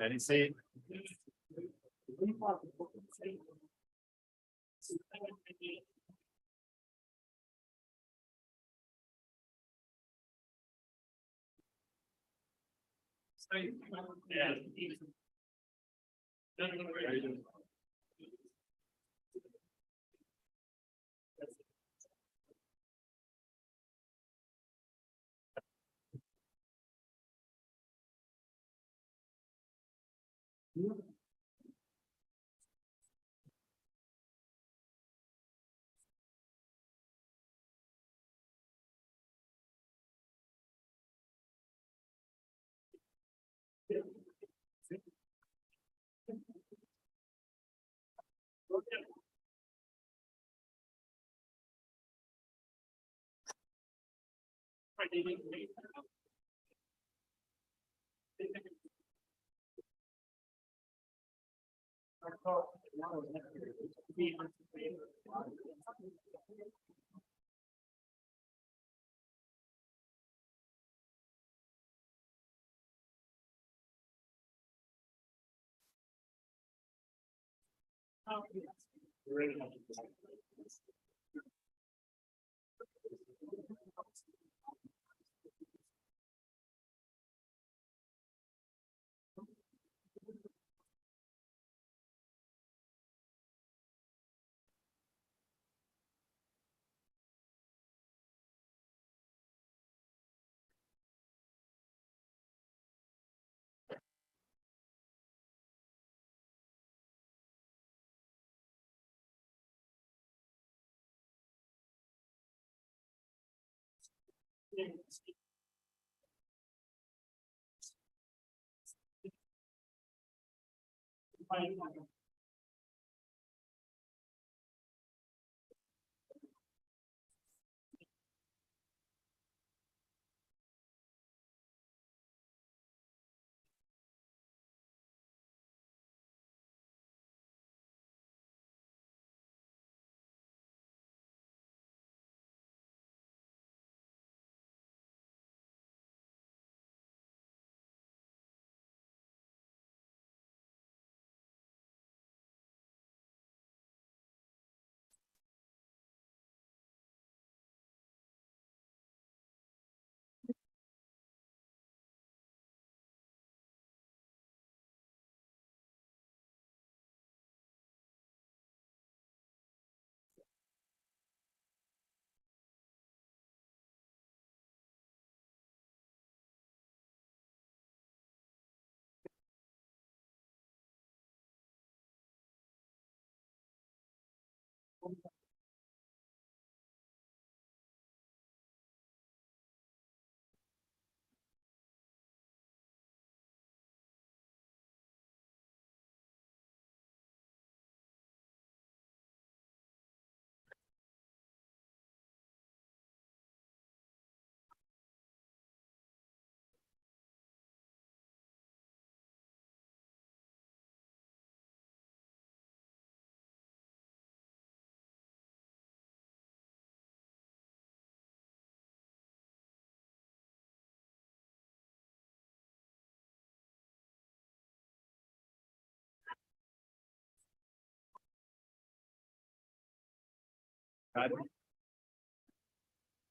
Any seat. Yeah.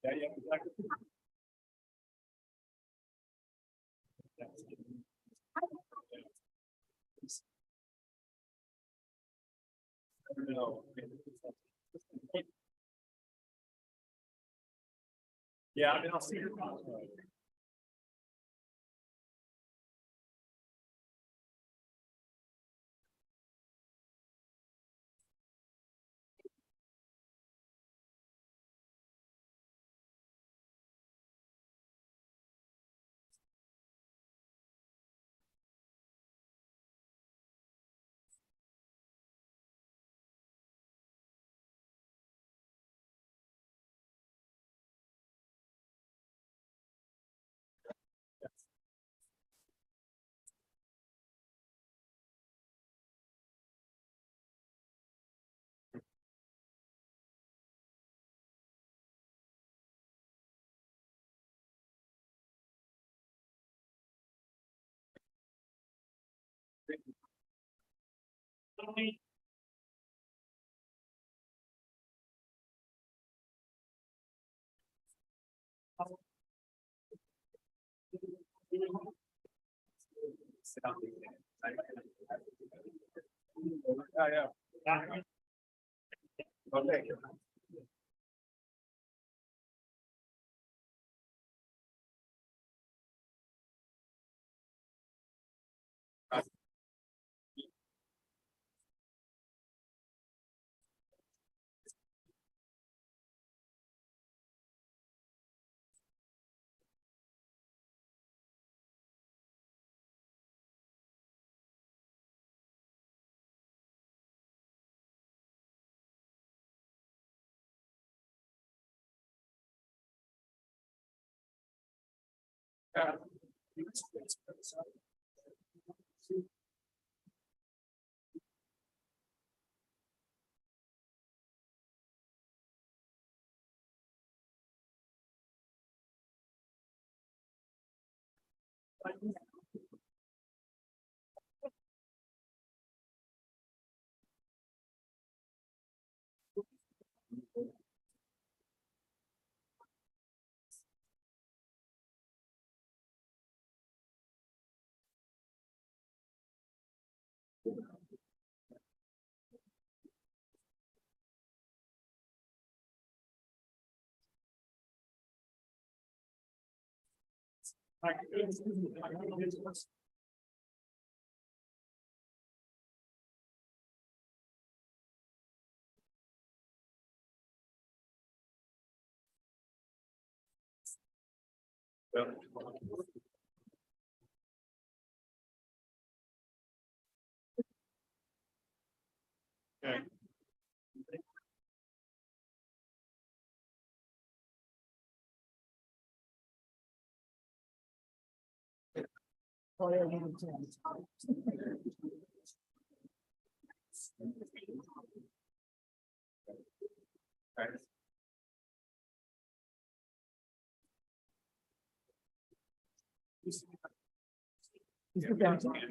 Yeah, yeah, exactly. No. Yeah, I mean, I'll see your. Yeah. Okay.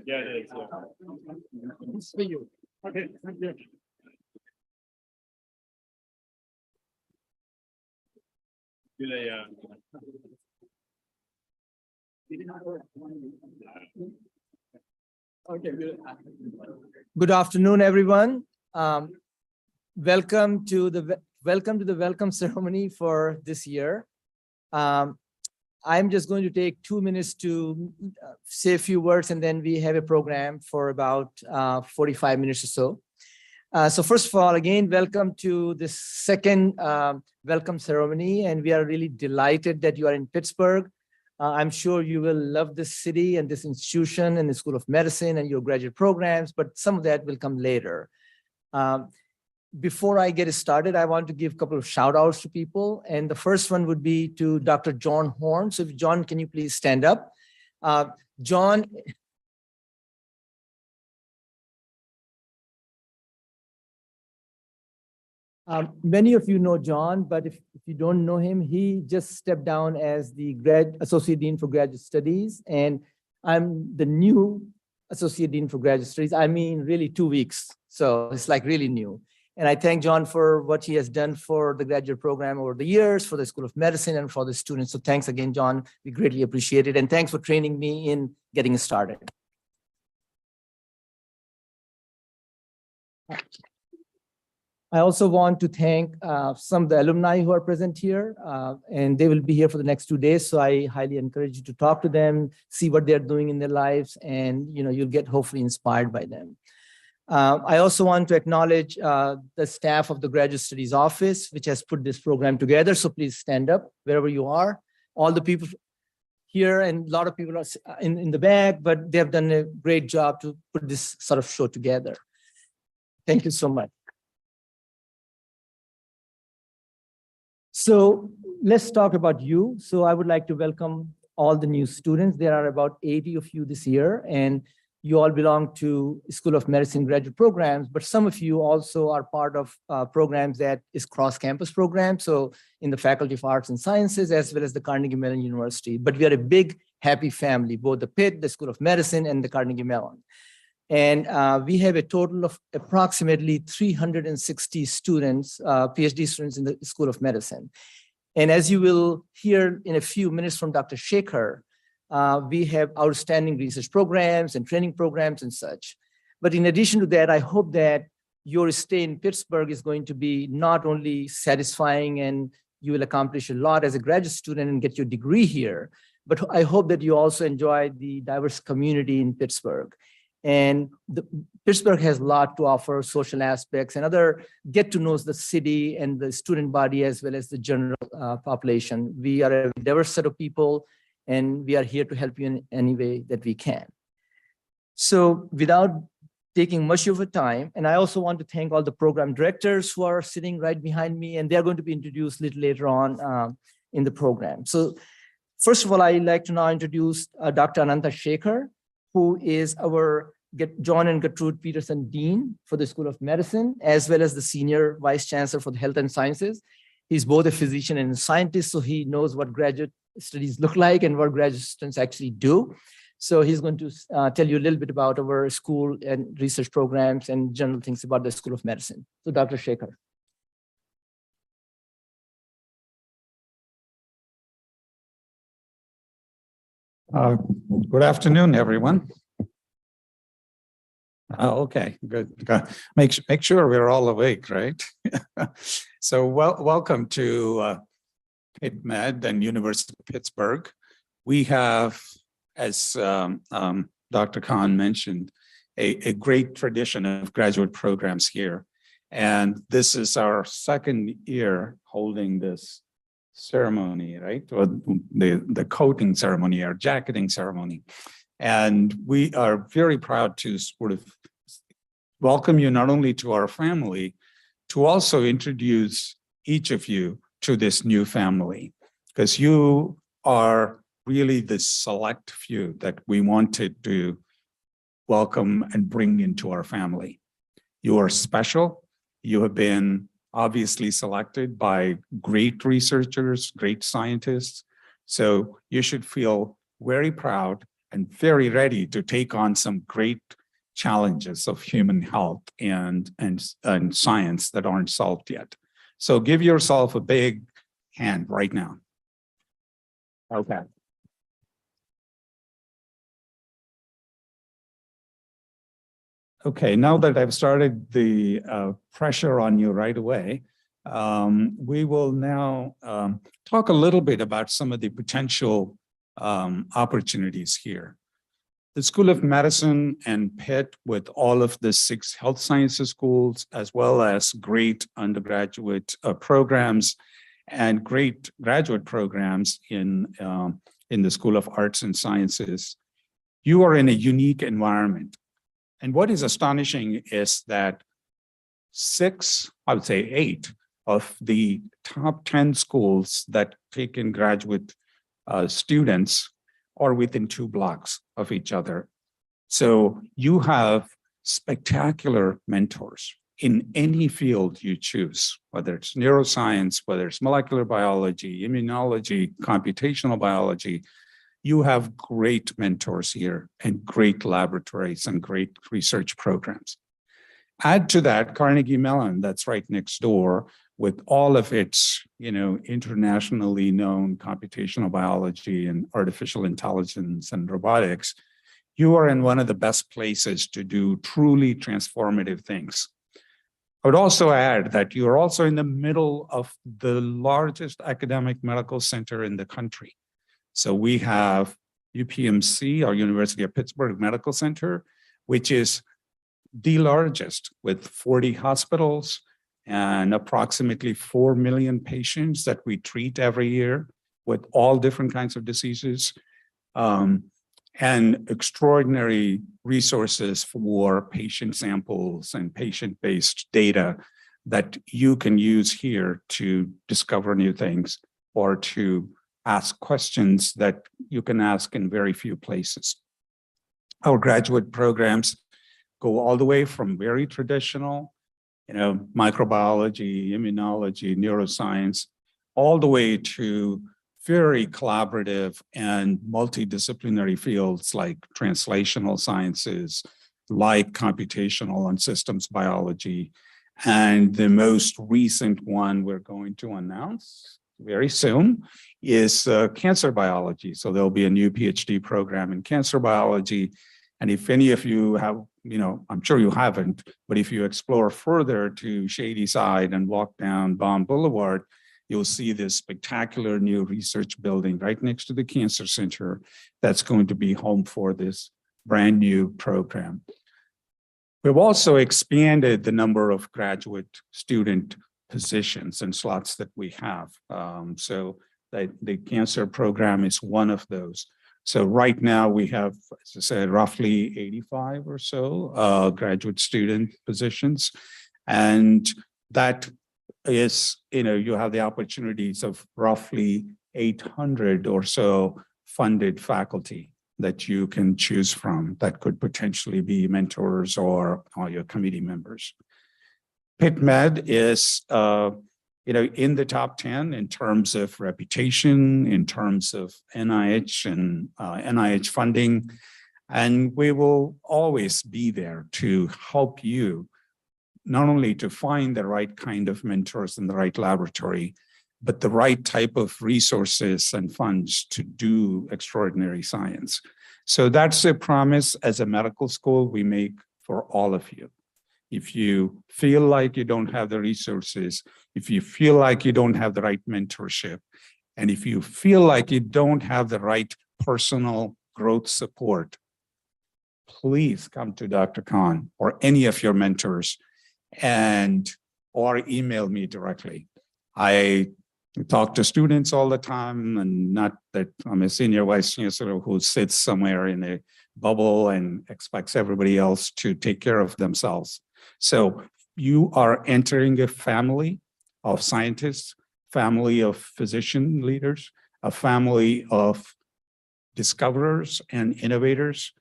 Yeah, it is. It's for you. Okay, thank you. Do they, Okay, good. Good afternoon, everyone. Welcome to the welcome ceremony for this year. I'm just going to take 2 minutes to say a few words, and then we have a program for about 45 minutes or so. So first of all, again, welcome to this second welcome ceremony, and we are really delighted that you are in Pittsburgh. I'm sure you will love this city and this institution and the School of Medicine and your graduate programs, but some of that will come later. Before I get started, I want to give a couple of shout outs to people. And the first one would be to Dr. John Horn. So if John, can you please stand up? John. Many of you know John, but if you don't know him, he just stepped down as the Associate Dean for Graduate Studies, and I'm the new Associate Dean for Graduate Studies. I mean, really 2 weeks, so it's like really new. And I thank John for what he has done for the graduate program over the years, for the School of Medicine and for the students. So thanks again, John. We greatly appreciate it. And thanks for training me in getting started. I also want to thank some of the alumni who are present here, and they will be here for the next 2 days. So I highly encourage you to talk to them, see what they're doing in their lives, and you'll get hopefully inspired by them. I also want to acknowledge the staff of the Graduate Studies Office, which has put this program together. So please stand up wherever you are. All the people here, and a lot of people are in the back, but they have done a great job to put this sort of show together. Thank you so much. So let's talk about you. So I would like to welcome all the new students. There are about 80 of you this year, and you all belong to School of Medicine graduate programs, but some of you also are part of programs that is cross-campus programs. So in the Faculty of Arts and Sciences, as well as the Carnegie Mellon University. But we are a big, happy family, both the Pitt, the School of Medicine, and the Carnegie Mellon. And we have a total of approximately 360 students, PhD students in the School of Medicine. And as you will hear in a few minutes from Dr. Shekhar, we have outstanding research programs and training programs and such. But in addition to that, I hope that your stay in Pittsburgh is going to be not only satisfying and you will accomplish a lot as a graduate student and get your degree here, but I hope that you also enjoy the diverse community in Pittsburgh. And Pittsburgh has a lot to offer, social aspects and other get to know the city and the student body as well as the general population. We are a diverse set of people and we are here to help you in any way that we can. So without taking much of your time, and I also want to thank all the program directors who are sitting right behind me, and they're going to be introduced a little later on in the program. So first of all, I'd like to now introduce Dr. Ananta Shekhar, who is our John and Gertrude Peterson Dean for the School of Medicine, as well as the Senior Vice Chancellor for the Health and Sciences. He's both a physician and a scientist, so he knows what graduate studies look like and what graduate students actually do. So he's going to tell you a little bit about our school and research programs and general things about the School of Medicine. So Dr. Shekhar. Good afternoon, everyone. Okay, good. Make sure we're all awake, right? So welcome to Pitt Med and University of Pittsburgh. We have, as Dr. Khan mentioned, a great tradition of graduate programs here. And this is our second year holding this ceremony, right? Or the coating ceremony or jacketing ceremony. And we are very proud to sort of welcome you not only to our family, to also introduce each of you to this new family, because you are really the select few that we wanted to welcome and bring into our family. You are special. You have been obviously selected by great researchers, great scientists. So you should feel very proud and very ready to take on some great challenges of human health and science that aren't solved yet. So give yourself a big hand right now. Okay. Okay, now that I've started the pressure on you right away, we will now talk a little bit about some of the potential opportunities here. The School of Medicine and Pitt, with all of the 6 health sciences schools, as well as great undergraduate programs and great graduate programs in the School of Arts and Sciences, you are in a unique environment. And what is astonishing is that 6, I would say 8, of the top 10 schools that take in graduate students are within 2 blocks of each other. So you have spectacular mentors in any field you choose, whether it's neuroscience, whether it's molecular biology, immunology, computational biology. You have great mentors here and great laboratories and great research programs. Add to that Carnegie Mellon, that's right next door, with all of its, internationally known computational biology and artificial intelligence and robotics. You are in one of the best places to do truly transformative things. I would also add that you are also in the middle of the largest academic medical center in the country. So we have UPMC, our University of Pittsburgh Medical Center, which is the largest with 40 hospitals and approximately 4 million patients that we treat every year with all different kinds of diseases, and extraordinary resources for patient samples and patient-based data that you can use here to discover new things or to ask questions that you can ask in very few places. Our graduate programs go all the way from very traditional, microbiology, immunology, neuroscience, all the way to very collaborative and multidisciplinary fields like translational sciences, like computational and systems biology. And the most recent one we're going to announce very soon is cancer biology. So there'll be a new PhD program in cancer biology. And if any of you have, I'm sure you haven't, but if you explore further to Shady Side and walk down Baum Boulevard, you'll see this spectacular new research building right next to the Cancer Center that's going to be home for this brand new program. We've also expanded the number of graduate student positions and slots that we have. So the cancer program is one of those. So right now we have, as I said, roughly 85 or so graduate student positions. And that is, you have the opportunities of roughly 800 or so funded faculty that you can choose from that could potentially be mentors or your committee members. Pitt Med is, in the top 10 in terms of reputation, in terms of NIH and NIH funding, and we will always be there to help you not only to find the right kind of mentors in the right laboratory, but the right type of resources and funds to do extraordinary science. So that's a promise as a medical school we make for all of you. If you feel like you don't have the resources, if you feel like you don't have the right mentorship, and if you feel like you don't have the right personal growth support, please come to Dr. Khan or any of your mentors or email me directly. I talk to students all the time, and not that I'm a senior vice chancellor who sits somewhere in a bubble and expects everybody else to take care of themselves. So you are entering a family of scientists, family of physician leaders, a family of discoverers and innovators.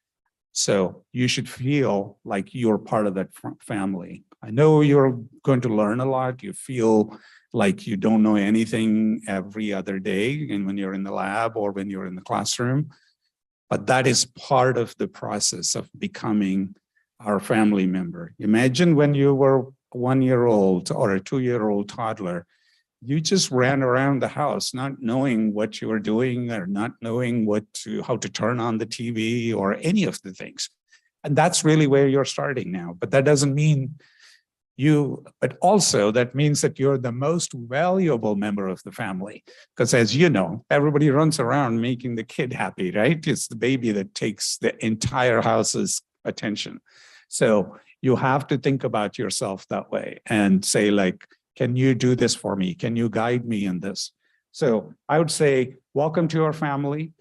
So you should feel like you're part of that family. I know you're going to learn a lot. You feel like you don't know anything every other day, and when you're in the lab or when you're in the classroom, but that is part of the process of becoming our family member. Imagine when you were 1 year old or a 2-year-old toddler, you just ran around the house not knowing what you were doing or not knowing how to turn on the TV or any of the things. And that's really where you're starting now. But that doesn't mean but also that means that you're the most valuable member of the family. Because as you know, everybody runs around making the kid happy, right? It's the baby that takes the entire house's attention. So you have to think about yourself that way and say, like, can you do this for me? Can you guide me in this? So I would say, welcome to our family.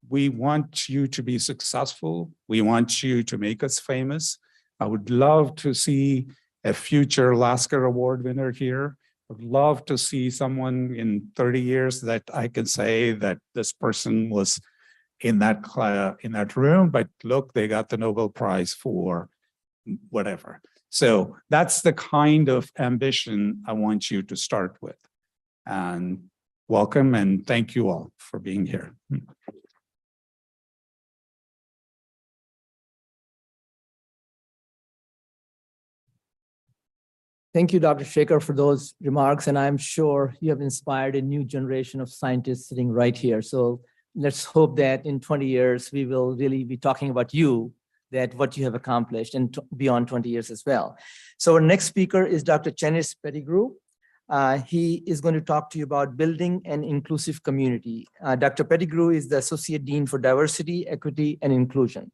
We want you to be successful. We want you to make us famous. I would love to see a future Lasker Award winner here. I'd love to see someone in 30 years that I can say that this person was in that room, but look, they got the Nobel Prize for whatever. So that's the kind of ambition I want you to start with. And welcome and thank you all for being here. Thank you, Dr. Shaker, for those remarks. And I'm sure you have inspired a new generation of scientists sitting right here. So let's hope that in 20 years, we will really be talking about you, that what you have accomplished, and beyond 20 years as well. So our next speaker is Dr. Chennis Pettigrew. He is going to talk to you about building an inclusive community. Dr. Pettigrew is the Associate Dean for Diversity, Equity, and Inclusion.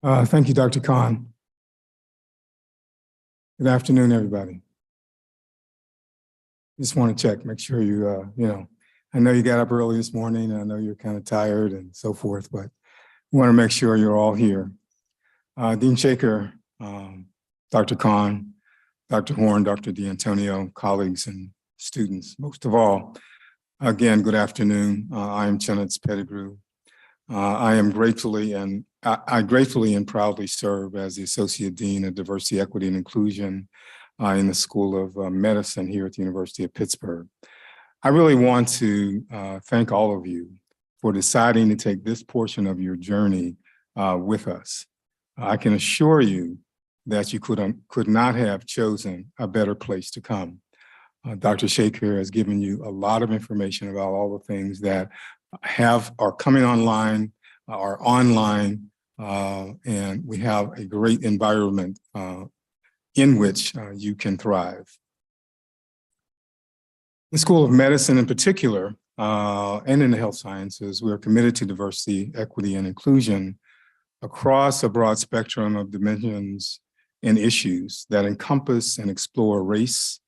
Thank you, Dr. Khan. Good afternoon, everybody. Just want to check, make sure you, I know you got up early this morning, and I know you're kind of tired and so forth, but we want to make sure you're all here. Dean Shaker, Dr. Khan, Dr. Horn, Dr. D'Antonio, colleagues and students. Most of all, again, good afternoon. I am Chennis Pettigrew. I gratefully and proudly serve as the Associate Dean of Diversity, Equity, and Inclusion in the School of Medicine here at the University of Pittsburgh. I really want to thank all of you for deciding to take this portion of your journey with us. I can assure you that you could not have chosen a better place to come. Dr. Shaker has given you a lot of information about all the things that are coming online, are online, and we have a great environment in which you can thrive. In the School of Medicine in particular, and in the health sciences, we are committed to diversity, equity, and inclusion across a broad spectrum of dimensions and issues that encompass and explore race,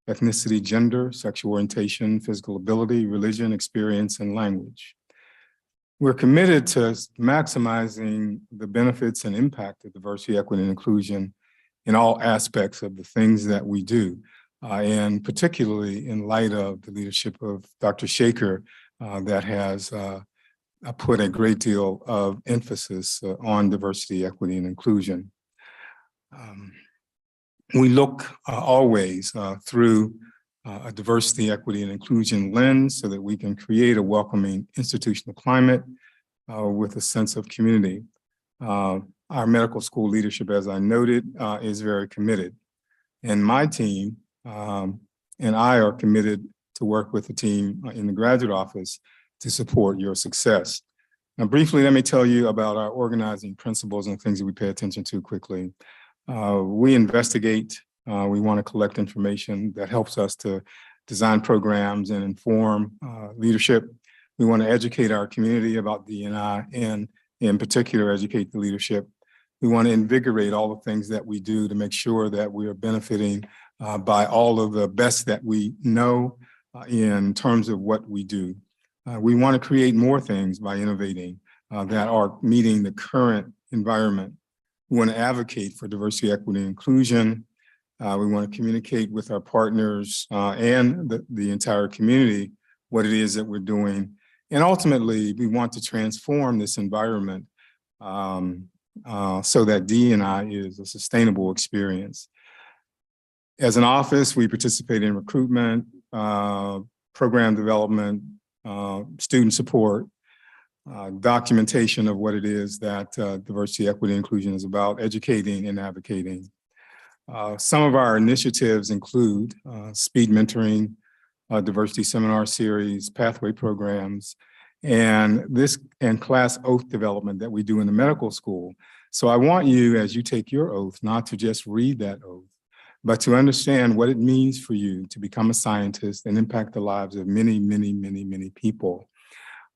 ethnicity, gender, sexual orientation, physical ability, religion, experience, and language. We're committed to maximizing the benefits and impact of diversity, equity, and inclusion in all aspects of the things that we do, and particularly in light of the leadership of Dr. Shaker that has put a great deal of emphasis on diversity, equity, and inclusion. We look always through a diversity, equity, and inclusion lens so that we can create a welcoming institutional climate with a sense of community. Our medical school leadership, as I noted, is very committed. And my team and I are committed to work with the team in the graduate office to support your success. Now, briefly, let me tell you about our organizing principles and things that we pay attention to quickly. We investigate, we want to collect information that helps us to design programs and inform leadership. We want to educate our community about D&I and in particular, educate the leadership. We want to invigorate all the things that we do to make sure that we are benefiting by all of the best that we know in terms of what we do. We want to create more things by innovating that are meeting the current environment. We want to advocate for diversity, equity, and inclusion. We want to communicate with our partners and the entire community what it is that we're doing. And ultimately, we want to transform this environment so that D&I is a sustainable experience. As an office, we participate in recruitment, program development, student support, documentation of what it is that diversity, equity, and inclusion is about, educating and advocating. Some of our initiatives include speed mentoring, diversity seminar series, pathway programs, and class oath development that we do in the medical school. So I want you, as you take your oath, not to just read that oath, but to understand what it means for you to become a scientist and impact the lives of many, many, many, many people.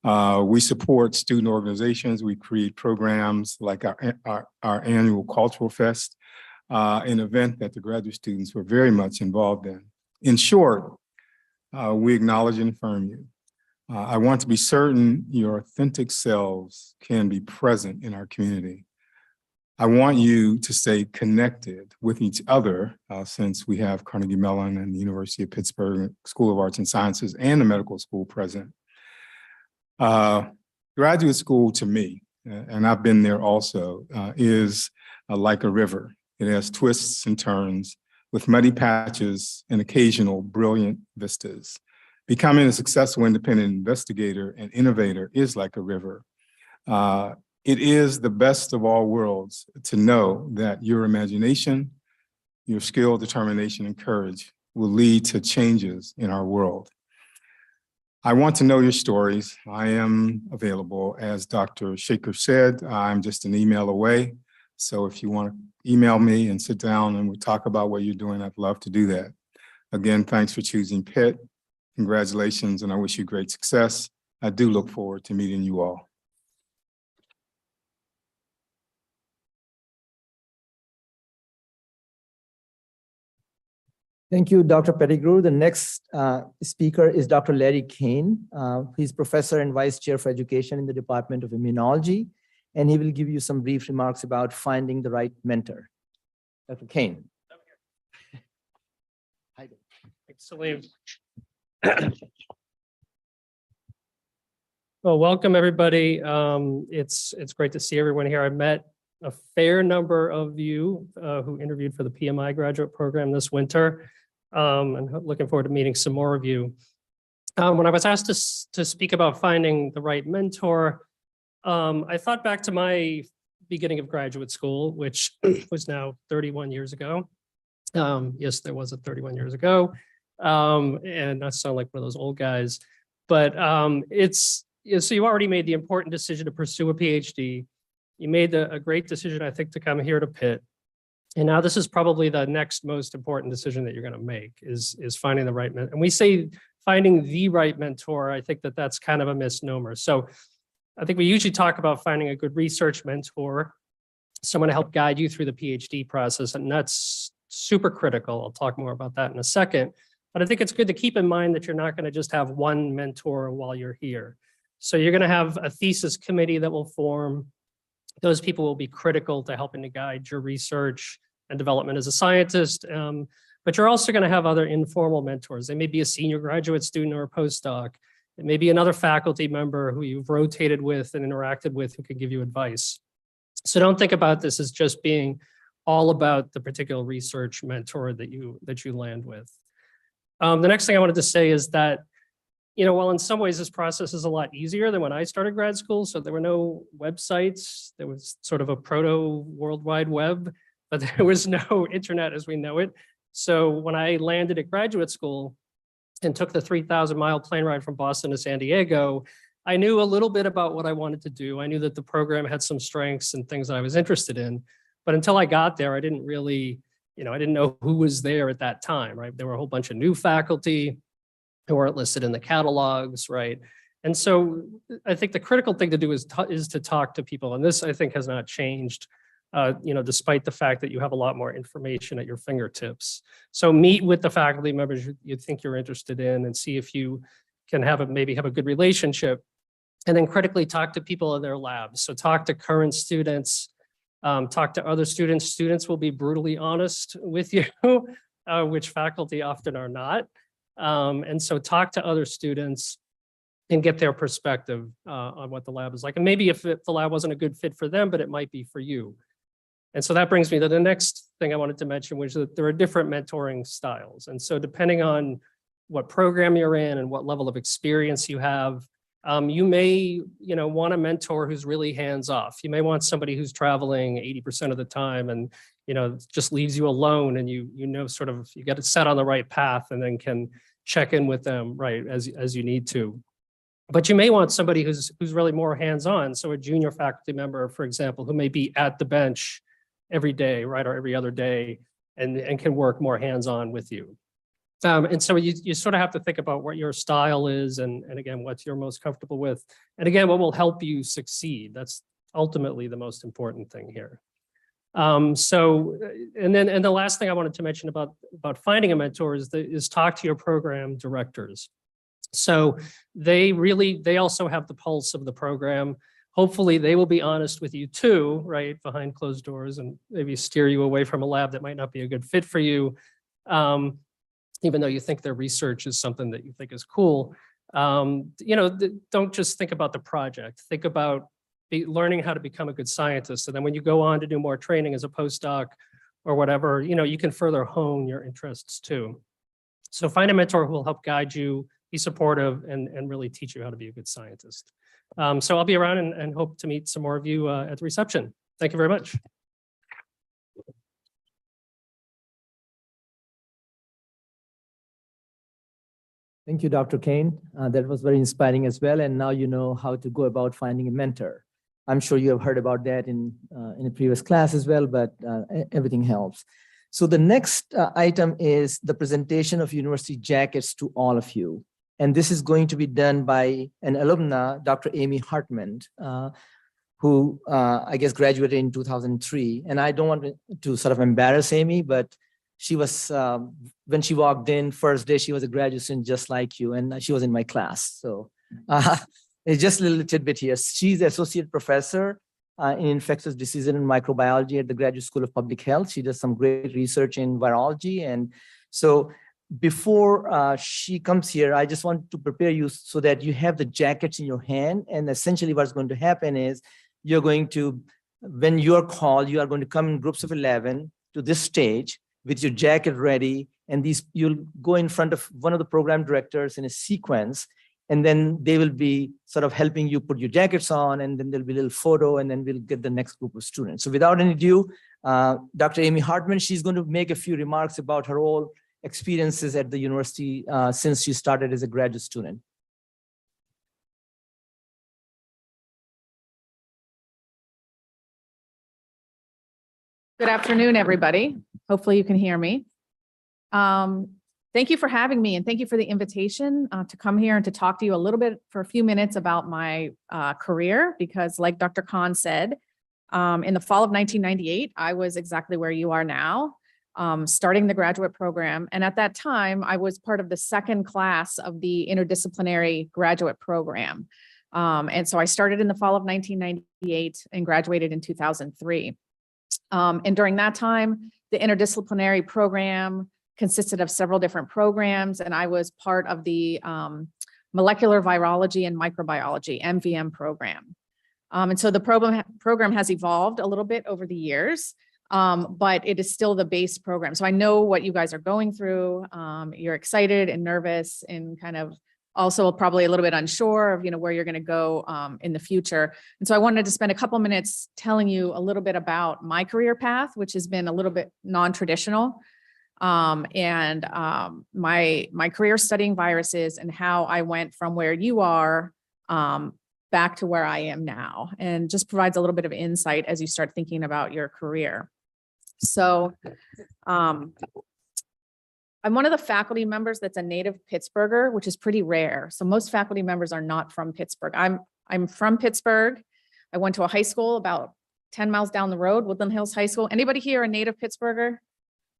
We support student organizations. We create programs like our annual Cultural Fest, an event that the graduate students were very much involved in. In short, we acknowledge and affirm you. I want to be certain your authentic selves can be present in our community. I want you to stay connected with each other since we have Carnegie Mellon and the University of Pittsburgh School of Arts and Sciences and the medical school present. Graduate school to me, and I've been there also, is like a river. It has twists and turns with muddy patches and occasional brilliant vistas. Becoming a successful independent investigator and innovator is like a river. It is the best of all worlds to know that your imagination, your skill, determination, and courage will lead to changes in our world. I want to know your stories. I am available. As Dr. Shaker said, I'm just an email away. So if you want to email me and sit down and we talk about what you're doing, I'd love to do that. Again, thanks for choosing Pitt. Congratulations, and I wish you great success. I do look forward to meeting you all. Thank you, Dr. Pettigrew. The next speaker is Dr. Larry Kane. He's professor and vice chair for education in the Department of Immunology, and he will give you some brief remarks about finding the right mentor. Dr. Kane. Thanks, Salim. Well, welcome everybody. It's great to see everyone here. I met a fair number of you who interviewed for the PMI graduate program this winter, and looking forward to meeting some more of you. When I was asked to speak about finding the right mentor, I thought back to my beginning of graduate school, which was now 31 years ago. Yes, there was a 31 years ago. And not sound like one of those old guys, but so you already made the important decision to pursue a PhD. You made a great decision, I think, to come here to Pitt. And now this is probably the next most important decision that you're going to make is finding the right mentor. And we say finding the right mentor. I think that's kind of a misnomer. So I think we usually talk about finding a good research mentor, someone to help guide you through the PhD process. And that's super critical. I'll talk more about that in a second. But I think it's good to keep in mind that you're not going to just have one mentor while you're here. So you're going to have a thesis committee that will form. Those people will be critical to helping to guide your research and development as a scientist. But you're also going to have other informal mentors. They may be a senior graduate student or a postdoc. It may be another faculty member who you've rotated with and interacted with who can give you advice. So don't think about this as just being all about the particular research mentor that you land with. The next thing I wanted to say is that, while in some ways this process is a lot easier than when I started grad school, so there were no websites, there was sort of a proto World Wide Web, but there was no internet as we know it. So when I landed at graduate school and took the 3,000-mile plane ride from Boston to San Diego, I knew a little bit about what I wanted to do. I knew that the program had some strengths and things that I was interested in, but until I got there, I didn't really, I didn't know who was there at that time, right? There were a whole bunch of new faculty who weren't listed in the catalogs, right? And so I think the critical thing to do is to talk to people. And this, I think, has not changed, despite the fact that you have a lot more information at your fingertips. So meet with the faculty members you think you're interested in and see if you can maybe have a good relationship. And then critically talk to people in their labs. So talk to current students, talk to other students. Students will be brutally honest with you, which faculty often are not. And so talk to other students and get their perspective on what the lab is like. And maybe if the lab wasn't a good fit for them, but it might be for you. And so that brings me to the next thing I wanted to mention, which is that there are different mentoring styles. And so depending on what program you're in and what level of experience you have, you may, want a mentor who's really hands-off. You may want somebody who's traveling 80% of the time and, just leaves you alone and you get it set on the right path and then can check in with them, right, as you need to. But you may want somebody who's really more hands-on. So a junior faculty member, for example, who may be at the bench every day, right, or every other day and can work more hands-on with you. And so you sort of have to think about what your style is and again, what you're most comfortable with. And again, what will help you succeed. That's ultimately the most important thing here. And the last thing I wanted to mention about finding a mentor is talk to your program directors. So they also have the pulse of the program. Hopefully they will be honest with you too, right, behind closed doors and maybe steer you away from a lab that might not be a good fit for you. Even though you think their research is something that you think is cool, don't just think about the project. Think about learning how to become a good scientist. And then when you go on to do more training as a postdoc or whatever, you can further hone your interests too. So find a mentor who will help guide you, be supportive, and really teach you how to be a good scientist. So I'll be around and hope to meet some more of you at the reception. Thank you very much. Thank you, Dr. Kane. That was very inspiring as well. And now you know how to go about finding a mentor. I'm sure you have heard about that in a previous class as well, but everything helps. So the next item is the presentation of university jackets to all of you. And this is going to be done by an alumna, Dr. Amy Hartman, who I guess graduated in 2003. And I don't want to sort of embarrass Amy, but she was, when she walked in first day, she was a graduate student just like you, and she was in my class. So it's just a little tidbit here. She's associate professor in infectious diseases and microbiology at the Graduate School of Public Health. She does some great research in virology. And so before she comes here, I just want to prepare you so that you have the jackets in your hand. And essentially what's going to happen is you're going to, when you're called, you are going to come in groups of 11 to this stage with your jacket ready, And you'll go in front of one of the program directors in a sequence, and then they will be sort of helping you put your jackets on, and then there'll be a little photo, and then we'll get the next group of students. So without any ado, Dr. Amy Hartman, she's going to make a few remarks about her whole experiences at the university since she started as a graduate student. Good afternoon, everybody. Hopefully you can hear me. Thank you for having me, and thank you for the invitation to come here and to talk to you a little bit for a few minutes about my career, because like Dr. Khan said, in the fall of 1998, I was exactly where you are now, starting the graduate program. And at that time, I was part of the second class of the interdisciplinary graduate program. And so I started in the fall of 1998 and graduated in 2003. And during that time, the interdisciplinary program consisted of several different programs, and I was part of the molecular virology and microbiology, MVM program. And so the program has evolved a little bit over the years, but it is still the base program. So I know what you guys are going through. You're excited and nervous and kind of also probably a little bit unsure of, where you're going to go in the future. And so I wanted to spend a couple minutes telling you a little bit about my career path, which has been a little bit non-traditional. My career studying viruses and how I went from where you are back to where I am now, and just provides a little bit of insight as you start thinking about your career. So I'm one of the faculty members that's a native Pittsburgher, which is pretty rare. So most faculty members are not from Pittsburgh. I'm from Pittsburgh. I went to a high school about 10 miles down the road, Woodland Hills High School. Anybody here a native Pittsburgher?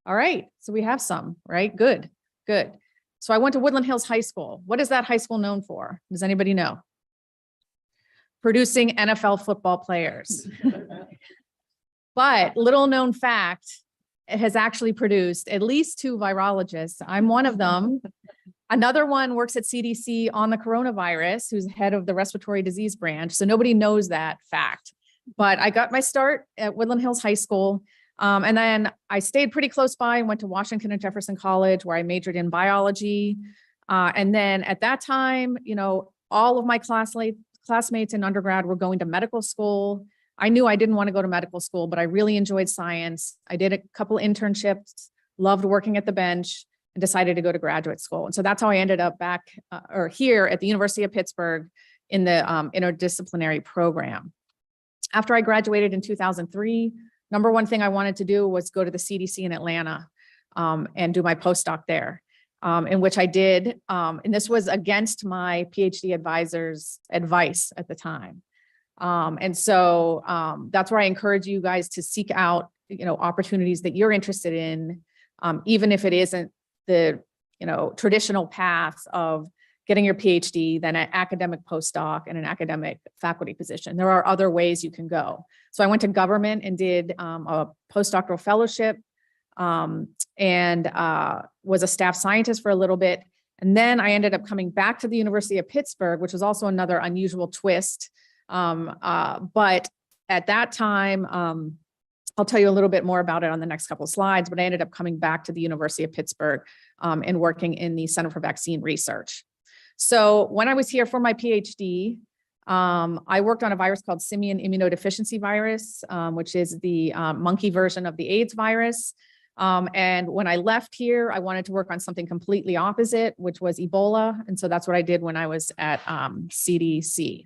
All right, so we have some, right? Good. So I went to Woodland Hills High School. What is that high school known for? Does anybody know? Producing NFL football players. But little known fact, it has actually produced at least 2 virologists. I'm one of them. Another one works at CDC on the coronavirus, who's head of the respiratory disease branch. So nobody knows that fact. But I got my start at Woodland Hills High School. And then I stayed pretty close by and went to Washington and Jefferson College, where I majored in biology. And then at that time, all of my classmates in undergrad were going to medical school. I knew I didn't want to go to medical school, but I really enjoyed science. I did a couple internships, loved working at the bench, and decided to go to graduate school. And so that's how I ended up here at the University of Pittsburgh in the interdisciplinary program. After I graduated in 2003, number one thing I wanted to do was go to the CDC in Atlanta and do my postdoc there, in which I did. And this was against my PhD advisor's advice at the time. And so that's where I encourage you guys to seek out, opportunities that you're interested in, even if it isn't the, traditional path of getting your PhD, then an academic postdoc and an academic faculty position. There are other ways you can go. So I went to government and did a postdoctoral fellowship and was a staff scientist for a little bit. And then I ended up coming back to the University of Pittsburgh, which was also another unusual twist. But at that time, I'll tell you a little bit more about it on the next couple of slides, but I ended up coming back to the University of Pittsburgh and working in the Center for Vaccine Research. So when I was here for my PhD, I worked on a virus called simian immunodeficiency virus, which is the monkey version of the AIDS virus. And when I left here, I wanted to work on something completely opposite, which was Ebola. And so that's what I did when I was at CDC.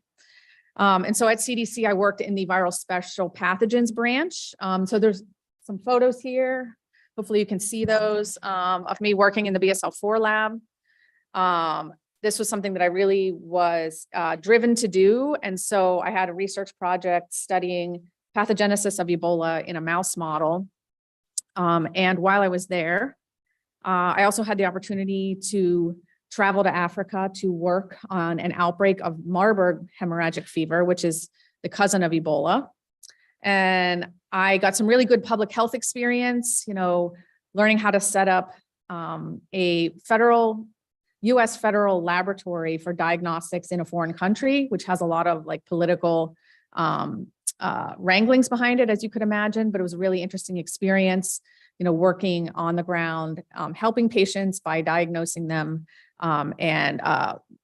And so at CDC, I worked in the viral special pathogens branch. So there's some photos here. Hopefully you can see those of me working in the BSL-4 lab. This was something that I really was driven to do. And so I had a research project studying pathogenesis of Ebola in a mouse model. And while I was there, I also had the opportunity to travel to Africa to work on an outbreak of Marburg hemorrhagic fever, which is the cousin of Ebola. And I got some really good public health experience, learning how to set up a US federal laboratory for diagnostics in a foreign country, which has a lot of political wranglings behind it, as you could imagine, but it was a really interesting experience. working on the ground, helping patients by diagnosing them.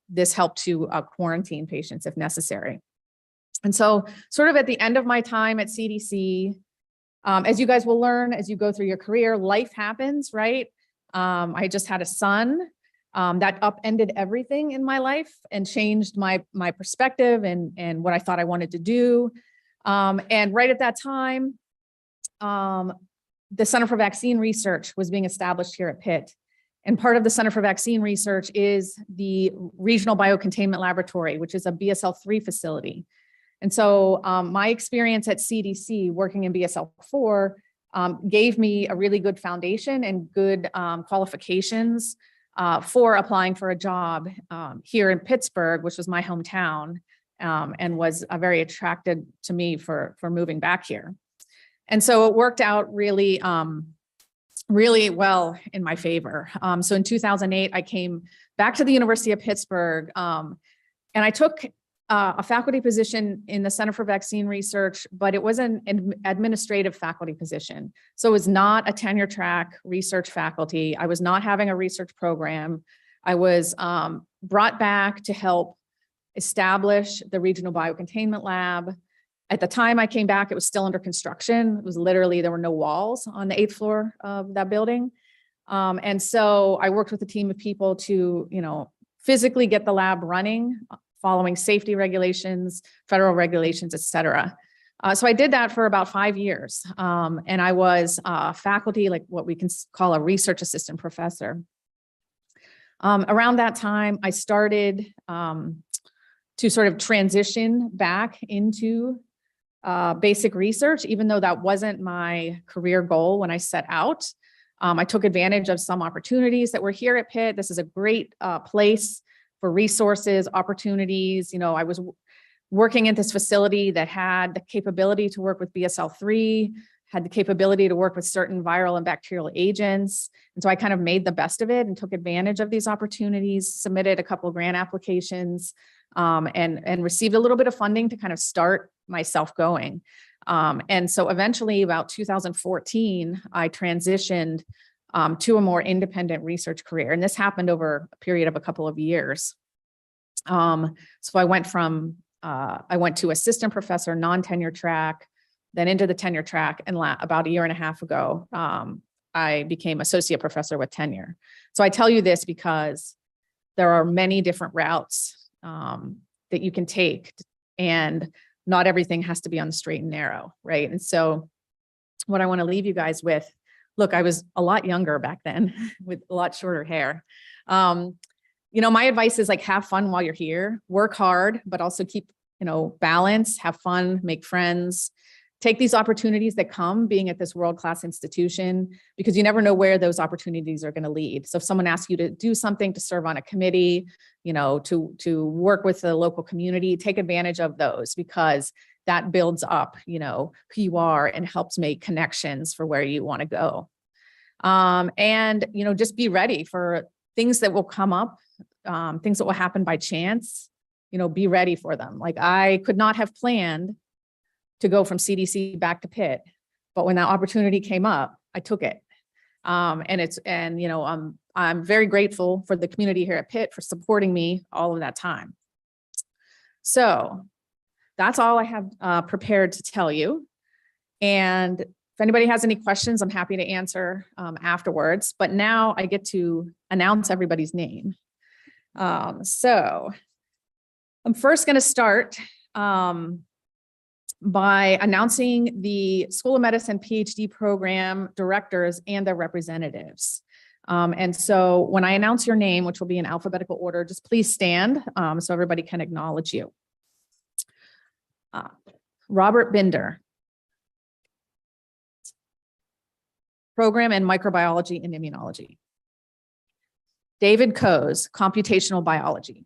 This helped to quarantine patients if necessary. And so sort of at the end of my time at CDC, as you guys will learn, as you go through your career, life happens, right? I just had a son that upended everything in my life and changed my perspective and what I thought I wanted to do. And right at that time, the Center for Vaccine Research was being established here at Pitt. And part of the Center for Vaccine Research is the Regional Biocontainment Laboratory, which is a BSL-3 facility. And so my experience at CDC working in BSL-4 gave me a really good foundation and good qualifications for applying for a job here in Pittsburgh, which was my hometown, and was very attracted to me for moving back here. And so it worked out really well in my favor. So in 2008, I came back to the University of Pittsburgh, and I took a faculty position in the Center for Vaccine Research, but it was an administrative faculty position. So it was not a tenure track research faculty. I was not having a research program. I was brought back to help establish the Regional Biocontainment Lab. At the time I came back, it was still under construction. It was literally, there were no walls on the 8th floor of that building. And so I worked with a team of people to, physically get the lab running, following safety regulations, federal regulations, et cetera. So I did that for about 5 years. And I was faculty, like what we can call a research assistant professor. Around that time, I started to sort of transition back into basic research, even though that wasn't my career goal when I set out. I took advantage of some opportunities that were here at Pitt. This is a great place for resources, opportunities. I was working at this facility that had the capability to work with BSL-3, had the capability to work with certain viral and bacterial agents. And so I kind of made the best of it and took advantage of these opportunities, submitted a couple of grant applications, and received a little bit of funding to kind of start myself going. And so eventually about 2014, I transitioned to a more independent research career. And this happened over a period of a couple of years. So I went to assistant professor, non-tenure track, then into the tenure track. And about a year and a half ago, I became associate professor with tenure. So I tell you this because there are many different routes that you can take, and not everything has to be on the straight and narrow, right? And so what I want to leave you guys with, look, I was a lot younger back then with a lot shorter hair. My advice is like, have fun while you're here, work hard, but also keep, balance, have fun, make friends, take these opportunities that come being at this world-class institution, because you never know where those opportunities are going to lead. So if someone asks you to do something, to serve on a committee, to work with the local community, take advantage of those, because that builds up, who you are and helps make connections for where you want to go. And, just be ready for things that will come up, things that will happen by chance, be ready for them. Like I could not have planned to go from CDC back to Pitt, but when that opportunity came up, I took it. I'm very grateful for the community here at Pitt for supporting me all of that time. So that's all I have prepared to tell you. And if anybody has any questions, I'm happy to answer afterwards. But now I get to announce everybody's name. So I'm first going to start by announcing the School of Medicine PhD program directors and their representatives. And so when I announce your name, which will be in alphabetical order, just please stand so everybody can acknowledge you. Robert Binder, program in microbiology and immunology. David Coase, computational biology.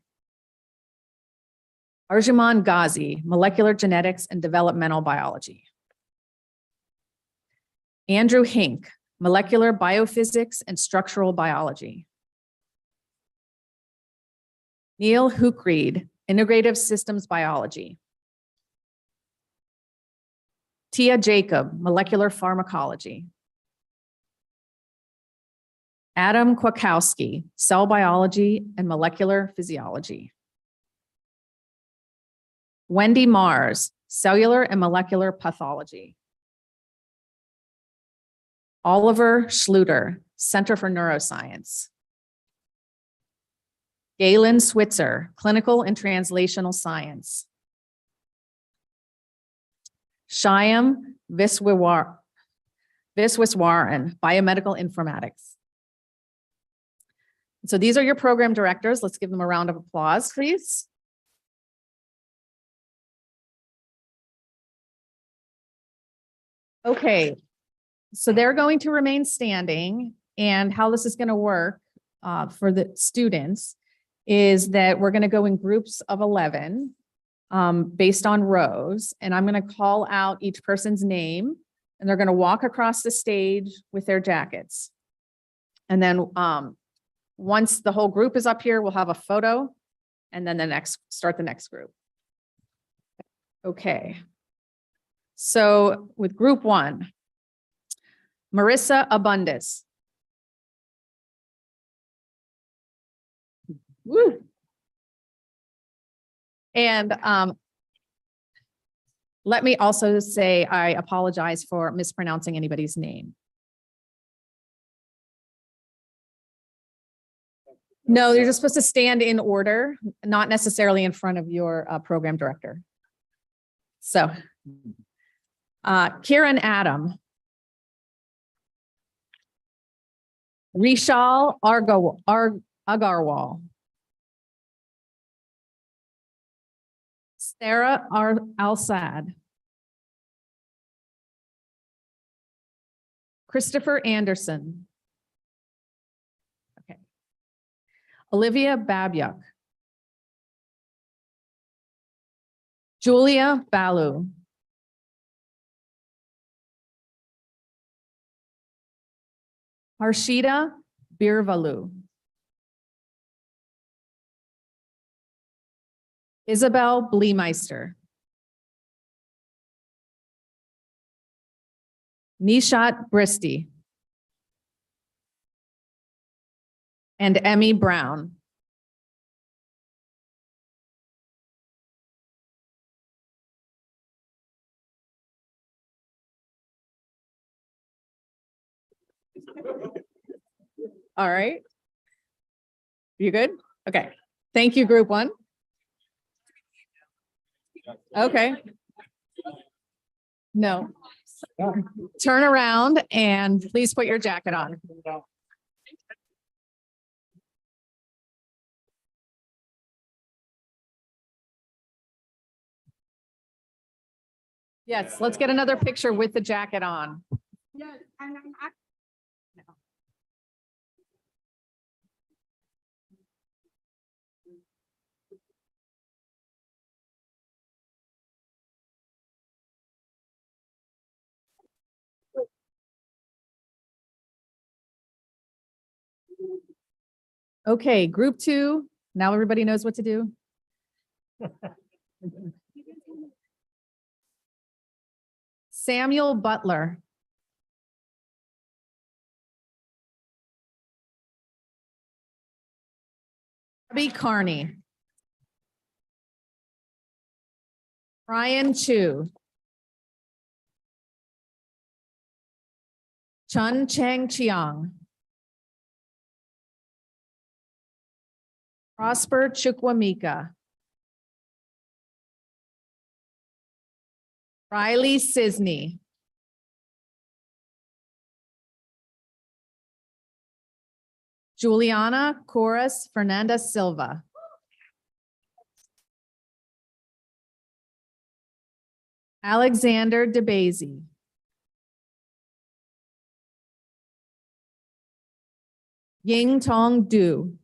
Arjuman Ghazi, molecular genetics and developmental biology. Andrew Hink, molecular biophysics and structural biology. Neil Hookreed, integrative systems biology. Tia Jacob, molecular pharmacology. Adam Kwiatkowski, cell biology and molecular physiology. Wendy Mars, cellular and molecular pathology. Oliver Schluter, Center for Neuroscience. Galen Switzer, clinical and translational science. Shyam Visweswaran, biomedical informatics. So these are your program directors. Let's give them a round of applause, please. Okay, so they're going to remain standing, and how this is going to work for the students is that we're going to go in groups of 11 based on rows, and I'm going to call out each person's name, and they're going to walk across the stage with their jackets. And then once the whole group is up here, we'll have a photo, and then start the next group. Okay. So with group 1, Marissa Abundis. Woo. And let me also say, I apologize for mispronouncing anybody's name. No, you're just supposed to stand in order, not necessarily in front of your program director. So, Kiran Adam. Rishal Agarwal. Sarah Al-Sad. Christopher Anderson. Okay. Olivia Babiak. Julia Balu. Harshita Birvalu. Isabel Bleemeister. Nishat Bristy. And Emmy Brown. All right. You good? Okay. Thank you, group 1. Okay. No. Turn around and please put your jacket on. Yes, let's get another picture with the jacket on. Okay, group 2. Now everybody knows what to do. Samuel Butler. Abby Carney. Brian Chu. Chun Cheng Chiang. Prosper Chukwamika. Riley Sisney. Juliana Coras Fernandez Silva. Alexander DeBazy. Ying Tong Du.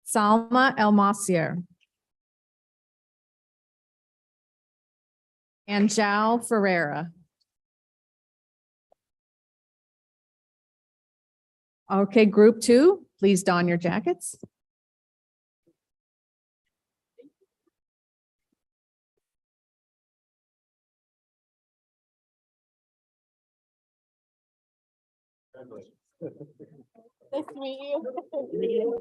Salma El Masier. And Zhao Ferreira. Okay, group 2, please don your jackets. Nice to meet you.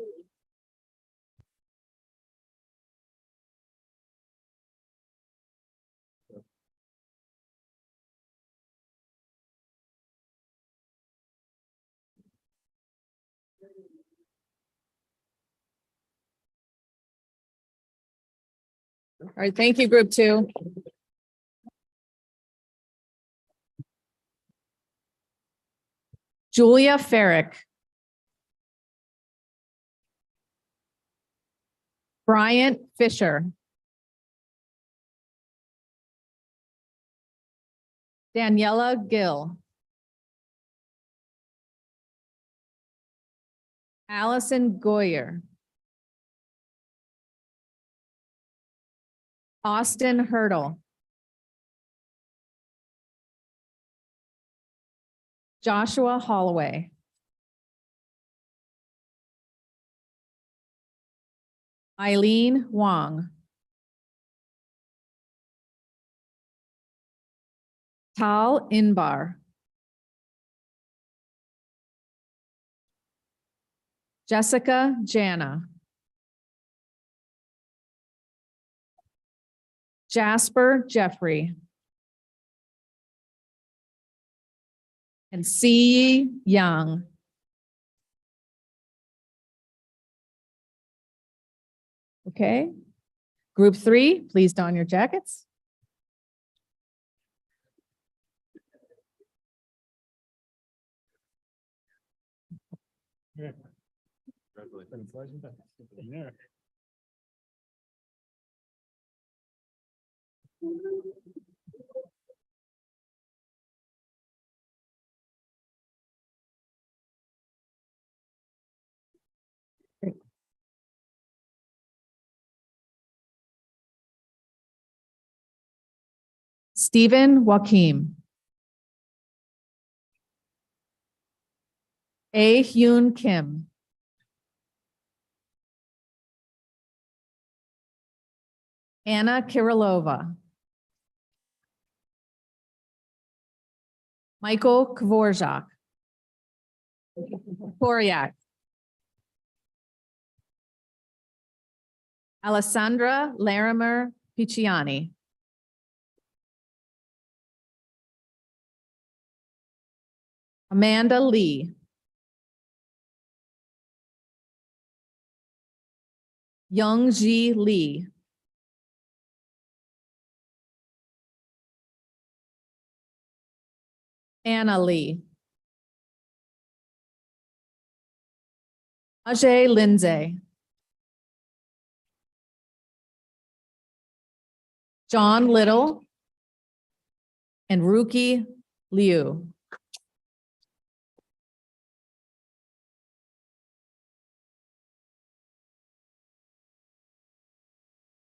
All right, thank you, group 2. Julia Farrick. Bryant Fisher. Daniela Gill. Allison Goyer. Austin Hurdle. Joshua Holloway. Eileen Wong. Tal Inbar. Jessica Jana. Jasper Jeffrey. And C. Young. Okay. Group 3, please don your jackets. Stephen Joachim. A. Hyun Kim. Anna Kirilova. Michael Kvorjak. Koryak. Alessandra Larimer Picciani. Amanda Lee. Youngji Lee. Anna Lee. Ajay Lindsay. John Little. And Ruki Liu.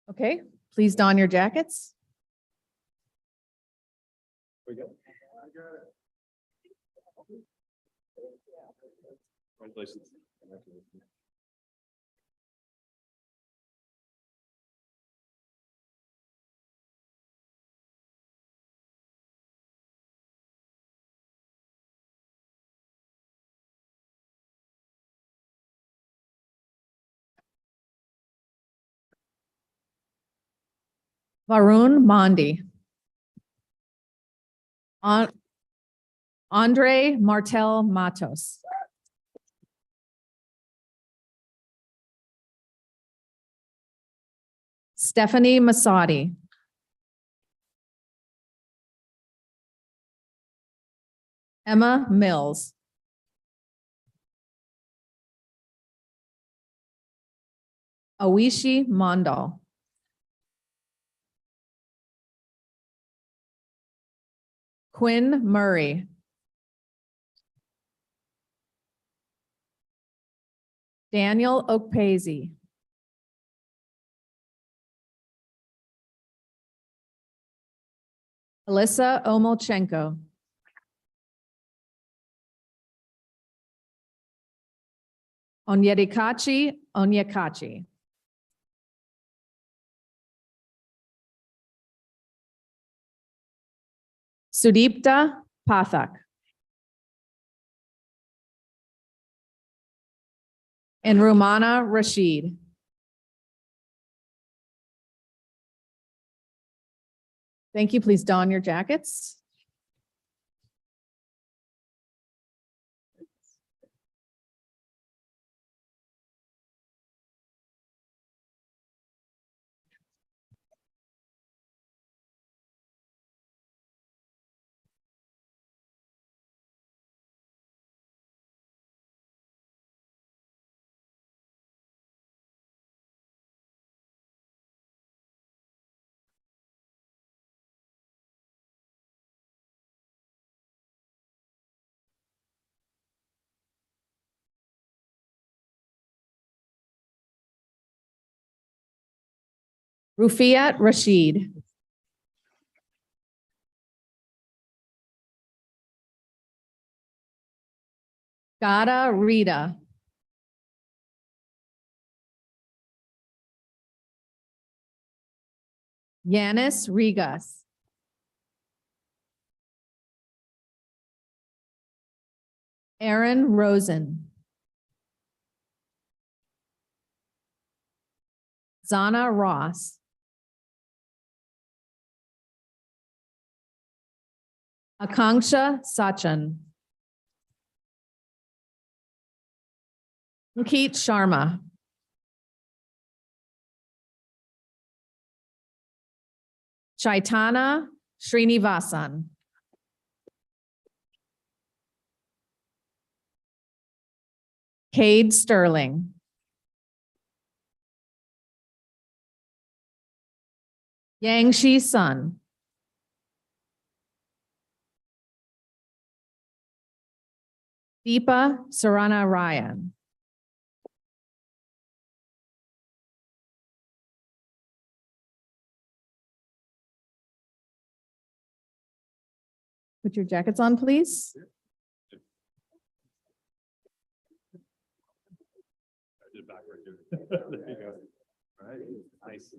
Okay, please don your jackets. Varun Mondi. Andre Martel Matos. Stephanie Masadi. Emma Mills. Awishi Mondal. Quinn Murray. Daniel Okpazy. Alyssa Omolchenko. Onyedikachi Onyekachi. Sudipta Pathak. and Rumana Rashid. Thank you. Please don your jackets. Rufiat Rashid. Gada Rita. Yanis Rigas. Aaron Rosen. Zana Ross. Akanksha Sachan. Ankit Sharma. Chaitana Srinivasan. Cade Sterling. Yangshi Sun. Deepa Sarana Ryan. Put your jackets on, please. There you go. All right, nice.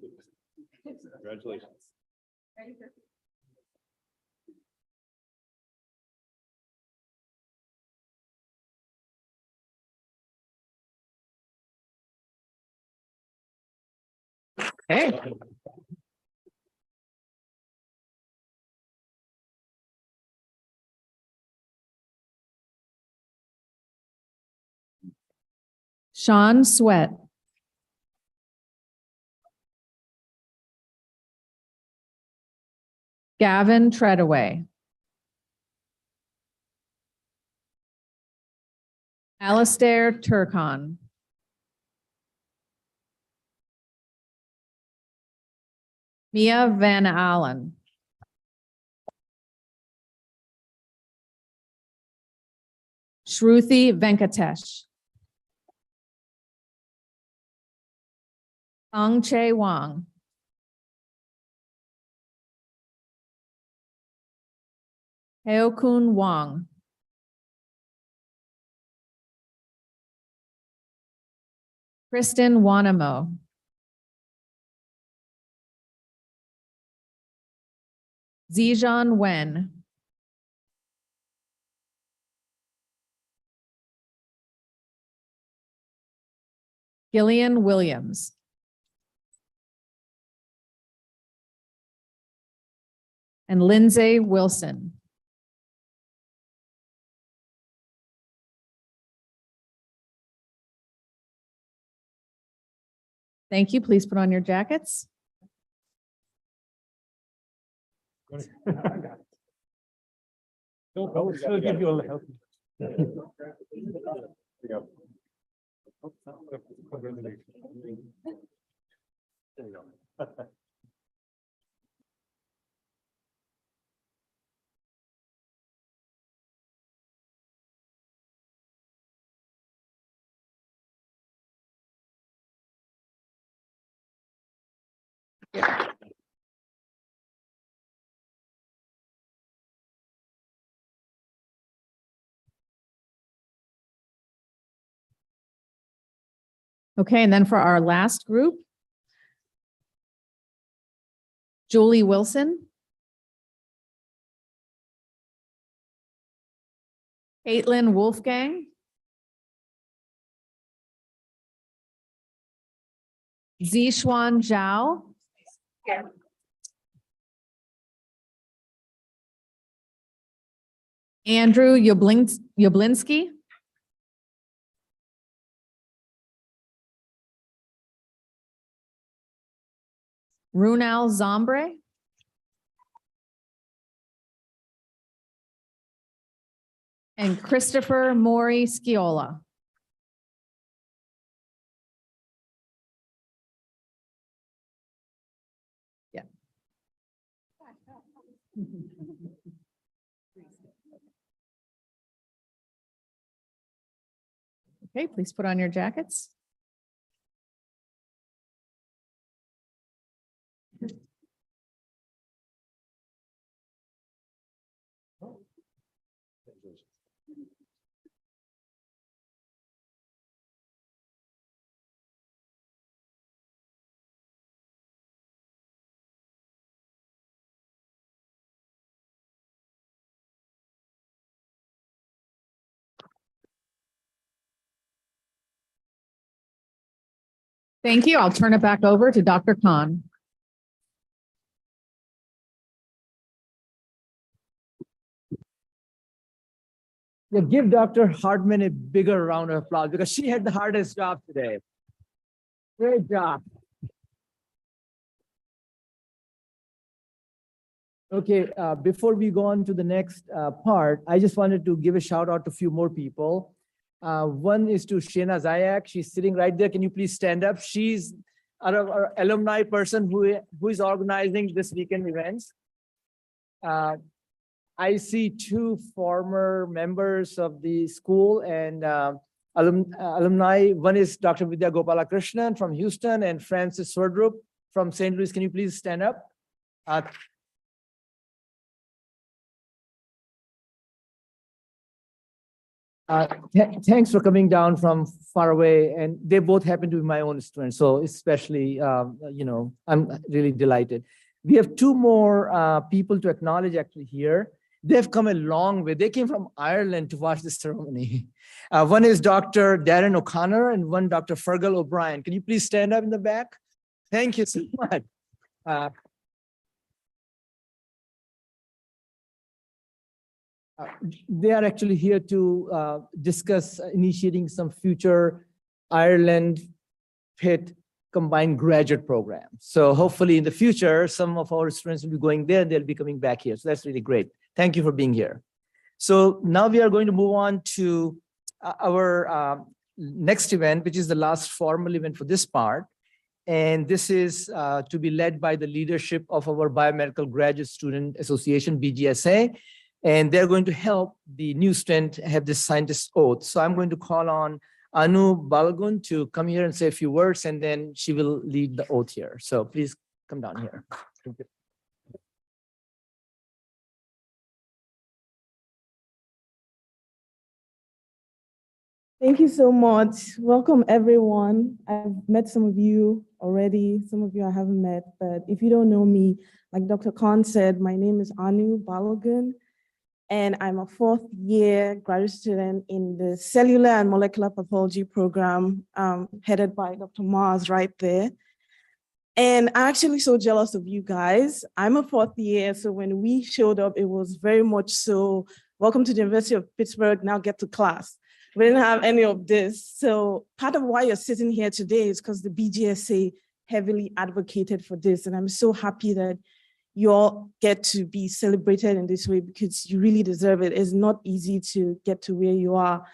Congratulations. Okay. Sean Sweat. Gavin Treadaway. Alistair Turcon. Mia Van Allen. Shruti Venkatesh. Ang Che Wang. Heokun Wang. Kristen Wanamo. Zijan Wen. Gillian Williams. And Lindsay Wilson. Thank you. Please put on your jackets. She'll give you a help. There you go. There you go. Okay, and then for our last group, Julie Wilson, Caitlin Wolfgang, Zixuan Zhao. Andrew Yablinski. Runal Zombre. And Christopher Mori Sciola. Yeah. Okay, please put on your jackets. Thank you. I'll turn it back over to Dr. Khan. Yeah, give Dr. Hartman a bigger round of applause because she had the hardest job today. Great job. Okay, before we go on to the next part, I just wanted to give a shout out to a few more people. One is to Shena Zayak. She's sitting right there. Can you please stand up? She's our alumni person who is organizing this weekend events. I see two former members of the school and alumni. One is Dr. Vidya Gopalakrishnan from Houston and Francis Swerdrup from St. Louis. Can you please stand up? Thanks for coming down from far away, and they both happen to be my own students, so especially, I'm really delighted. We have two more people to acknowledge actually here. They've come a long way. They came from Ireland to watch this ceremony. One is Dr. Darren O'Connor and one Dr. Fergal O'Brien. Can you please stand up in the back? Thank you so much. They are actually here to discuss initiating some future Ireland Pitt combined graduate program. So hopefully in the future, some of our students will be going there and they'll be coming back here. So that's really great. Thank you for being here. So now we are going to move on to our next event, which is the last formal event for this part. And this is to be led by the leadership of our Biomedical Graduate Student Association, BGSA. And they're going to help the new student have this scientist oath. So I'm going to call on Anu Balagun to come here and say a few words, and then she will lead the oath here. So please come down here. Thank you. Thank you so much. Welcome, everyone. I've met some of you already. Some of you I haven't met, but if you don't know me, like Dr. Khan said, my name is Anu Balagun, and I'm a fourth-year graduate student in the Cellular and Molecular Pathology program, headed by Dr. Mars right there. And I'm actually so jealous of you guys. I'm a fourth year, so when we showed up, it was very much so, welcome to the University of Pittsburgh, now get to class. We didn't have any of this. So part of why you're sitting here today is because the BGSA heavily advocated for this. And I'm so happy that you all get to be celebrated in this way because you really deserve it. It's not easy to get to where you are.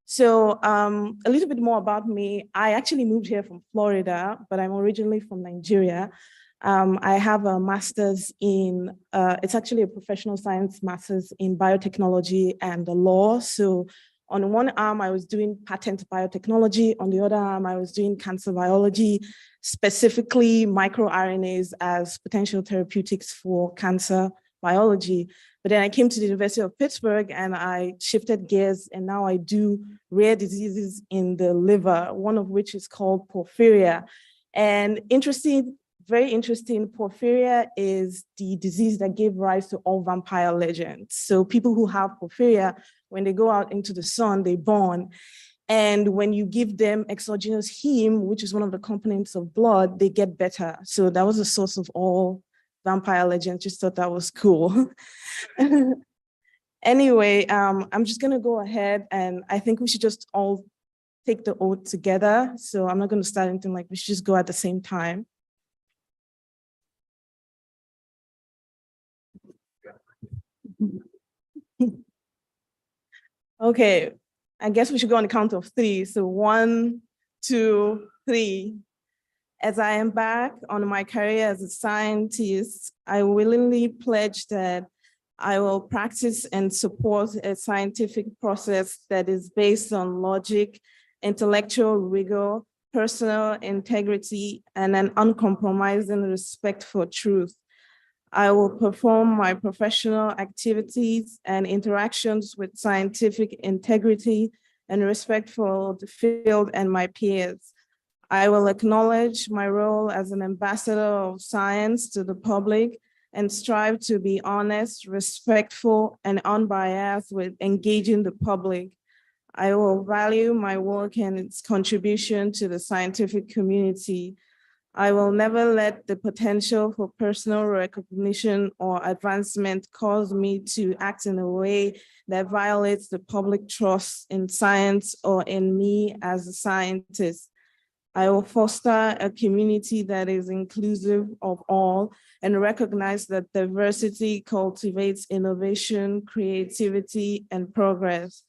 So a little bit more about me. I actually moved here from Florida, but I'm originally from Nigeria. I have a master's in, it's actually a professional science master's in biotechnology and the law. So on one arm, I was doing patent biotechnology. On the other arm, I was doing cancer biology, specifically microRNAs as potential therapeutics for cancer biology. But then I came to the University of Pittsburgh and I shifted gears, and now I do rare diseases in the liver, one of which is called porphyria. And interesting, very interesting, porphyria is the disease that gave rise to all vampire legends. So people who have porphyria, when they go out into the sun, they burn. And when you give them exogenous heme, which is one of the components of blood, they get better. So that was the source of all vampire legends. Just thought that was cool. Anyway, I'm just gonna go ahead, and I think we should just all take the oath together. So I'm not gonna start anything, like we should just go at the same time. Okay, I guess we should go on the count of three. So 1, 2, 3. As I embark on my career as a scientist, I willingly pledge that I will practice and support a scientific process that is based on logic, intellectual rigor, personal integrity, and an uncompromising respect for truth. I will perform my professional activities and interactions with scientific integrity and respect for the field and my peers. I will acknowledge my role as an ambassador of science to the public and strive to be honest, respectful, and unbiased with engaging the public. I will value my work and its contribution to the scientific community. I will never let the potential for personal recognition or advancement cause me to act in a way that violates the public trust in science or in me as a scientist. I will foster a community that is inclusive of all and recognize that diversity cultivates innovation, creativity, and progress.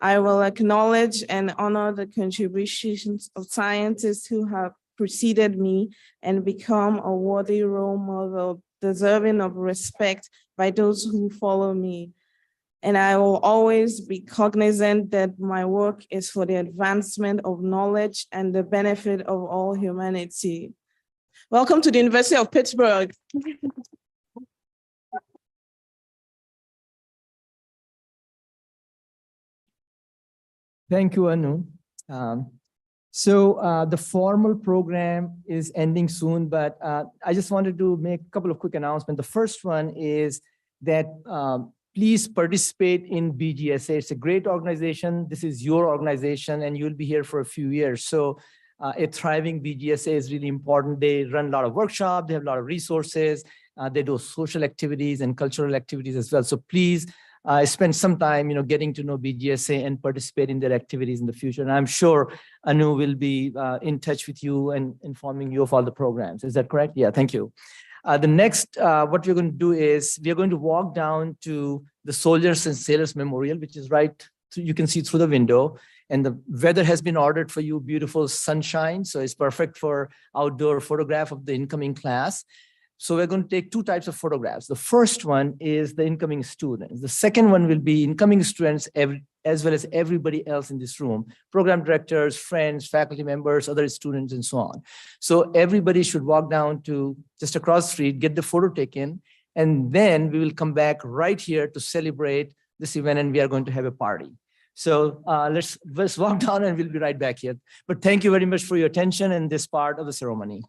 I will acknowledge and honor the contributions of scientists who have preceded me and become a worthy role model deserving of respect by those who follow me. And I will always be cognizant that my work is for the advancement of knowledge and the benefit of all humanity. Welcome to the University of Pittsburgh. Thank you, Anu. So the formal program is ending soon, but I just wanted to make a couple of quick announcements. The first one is that please participate in BGSA. It's a great organization. This is your organization, and you'll be here for a few years. So a thriving BGSA is really important. They run a lot of workshops. They have a lot of resources. They do social activities and cultural activities as well. So please spend some time, getting to know BGSA and participate in their activities in the future. And I'm sure Anu will be in touch with you and informing you of all the programs. Is that correct? Yeah, thank you. The next, what we're going to do is we're going to walk down to the Soldiers and Sailors Memorial, which is right, you can see through the window. And the weather has been ordered for you, beautiful sunshine. So it's perfect for outdoor photograph of the incoming class. So we're going to take two types of photographs. The first one is the incoming students. The second one will be incoming students, as well as everybody else in this room, program directors, friends, faculty members, other students, and so on. So everybody should walk down to just across the street, get the photo taken, and then we will come back right here to celebrate this event, and we are going to have a party. So let's walk down and we'll be right back here. But thank you very much for your attention in this part of the ceremony.